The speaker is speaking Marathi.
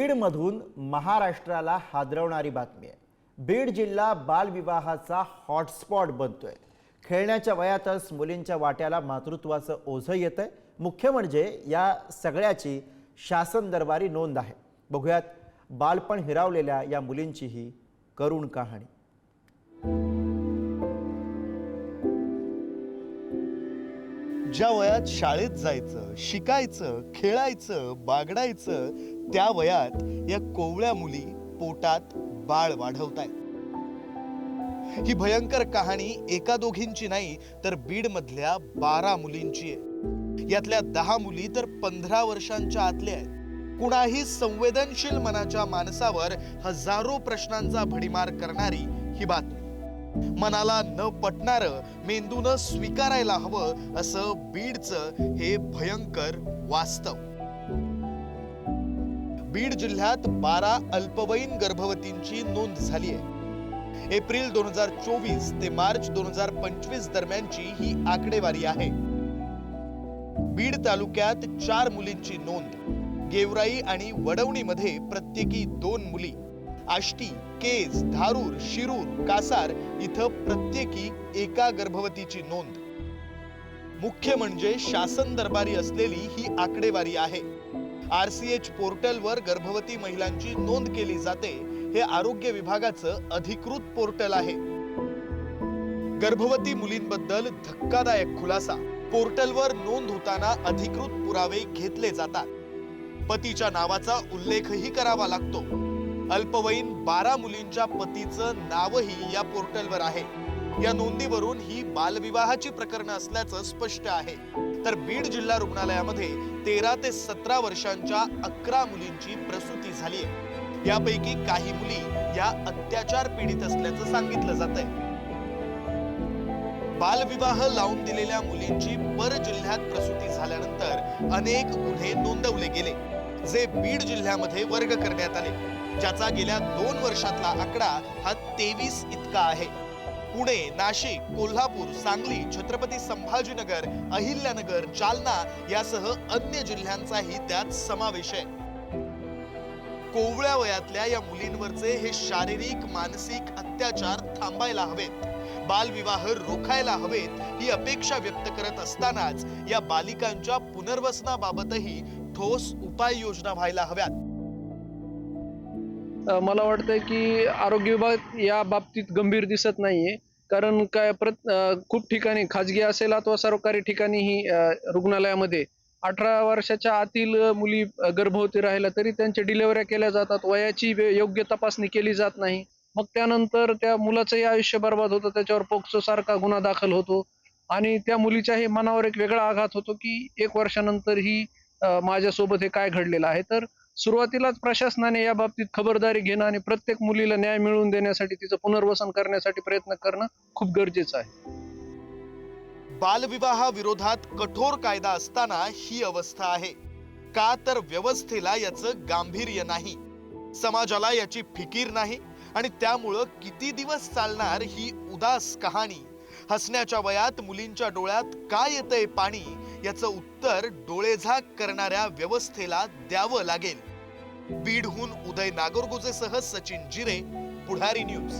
बीडमधून महाराष्ट्राला हादरवणारी बातमी आहे। बीड जिल्हा बालविवाहाचा हॉटस्पॉट बनतोय। खेळण्याच्या वयातच मुलींच्या वाट्याला मातृत्वाचं ओझं येतंय। मुख्य म्हणजे या सगळ्याची शासन दरबारी नोंद आहे। बघूयात बालपण हिरावलेल्या या मुलींची ही करुण कहाणी। ज्या वयात शाळेत जायचं, शिकायचं, खेळायचं, बागडायचं, त्या वयात या कोवळ्या मुली पोटात बाळ वाढवतायत। ही भयंकर कहाणी एका दोघींची नाही तर बीड मधल्या 12 मुलींची आहे। यातल्या 10 मुली तर 15 वर्षांच्या आतल्या आहेत। कुणाही संवेदनशील मनाच्या माणसावर हजारो प्रश्नांचा भडीमार करणारी ही बातमी। मनाला न पटणारं, मेंदूनं स्वीकारायला हवं असं बीडचं हे भयंकर वास्तव। बीड जिल्ह्यात 12 अल्पवयीन गर्भवतींची नोंद झाली आहे। एप्रिल 2024 ते मार्च 2025 दरम्यानची ही आकडेवारी आहे। बीड तालुक्यात 4 मुलींची नोंद। गेवराई आणि वडवणीमध्ये प्रत्येकी 2 मुली। आष्टी, केज, धारूर, शिरूर, कासार इथं प्रत्येकी एका गर्भवतीची नोंद। मुख्य म्हणजे शासन दरबारी असलेली ही आकडेवारी आहे। RCH पोर्टलवर गर्भवती महिलांची नोंद केली जाते। हे आरोग्य विभागाचं अधिकृत पोर्टल आहे। गर्भवती मुलींबद्दल धक्कादायक खुलासा। पोर्टलवर नोंद होताना अधिकृत पुरावे घेतले जातात। पतीच्या नावाचा उल्लेखही करावा लागतो। अल्पवयीन 12 मुलींच्या पतीचं नावही या पोर्टलवर आहे। या नोंदीवरून ही बालविवाहाची प्रकरणं असल्याचं स्पष्ट आहे। तर बीड जिल्हा रुग्णालयामध्ये 13 ते 17 वर्षांच्या 11 मुलींची प्रसूती झाली आहे। यापैकी काही मुली या अत्याचार पीडित असल्याचं सांगितलं जातंय। बालविवाह लावून दिलेल्या मुलींची पर जिल्ह्यात प्रसूती झाल्यानंतर अनेक गुन्हे नोंदवले गेले, जे बीड जिल्ह्यामध्ये वर्ग करण्यात आले, ज्याचा गेल्या 2 वर्षातला आकडा हा 23 इतका आहे। पुणे, नाशिक, कोल्हापूर, सांगली, छत्रपती संभाजीनगर, अहिल्यानगर, जालना यासह अन्य जिल्ह्यांचाही त्यात समावेश आहे। कोवळ्या वयातल्या या मुलींवरचे हे शारीरिक, मानसिक अत्याचार थांबायला हवेत, बालविवाह रोखायला हवेत ही अपेक्षा व्यक्त करत असतानाच या बालिकांच्या पुनर्वसनाबाबतही ठोस उपाययोजना व्हायला हव्यात। मला वाटतं की आरोग्य विभाग या बाबतीत गंभीर दिसत नाहीये। कारण काय खूप ठिकाणी खाजगी असेल अथवा सरकारी ठिकाणीही रुग्णालयामध्ये 18 वर्षाच्या आतील मुली गर्भवती राहिल्या तरी त्यांच्या डिलिव्हऱ्या केल्या जातात। वयाची योग्य तपासणी केली जात नाही। मग त्यानंतर त्या मुलाचंही आयुष्य बर्बाद होतं। त्याच्यावर पोक्सो सारखा गुन्हा दाखल होतो आणि त्या मुलीच्याही मनावर एक वेगळा आघात होतो की 1 वर्षानंतर ही माझ्यासोबत हे काय घडलेलं आहे। तर सुरुवातीलाच प्रशासनाने या बाबतीत खबरदारी घेणं आणि प्रत्येक मुलीला न्याय मिळवून देण्यासाठी, तिचं पुनर्वसन करण्यासाठी प्रयत्न करणं खूप गरजेचं आहे। बालविवाहाविरोधात कठोर कायदा असताना ही अवस्था आहे। का तर व्यवस्थेला याचं गांभीर्य नाही, समाजाला याची फिकीर नाही आणि त्यामुळं किती दिवस चालणार ही उदास कहाणी। हसण्याच्या वयात मुलींच्या डोळ्यात का येतंय पाणी याचं उत्तर डोळेझाक करणाऱ्या व्यवस्थेला द्यावं लागेल। बीडहून उदय नागरगोजेसह सचिन जिरे, पुढारी न्यूज।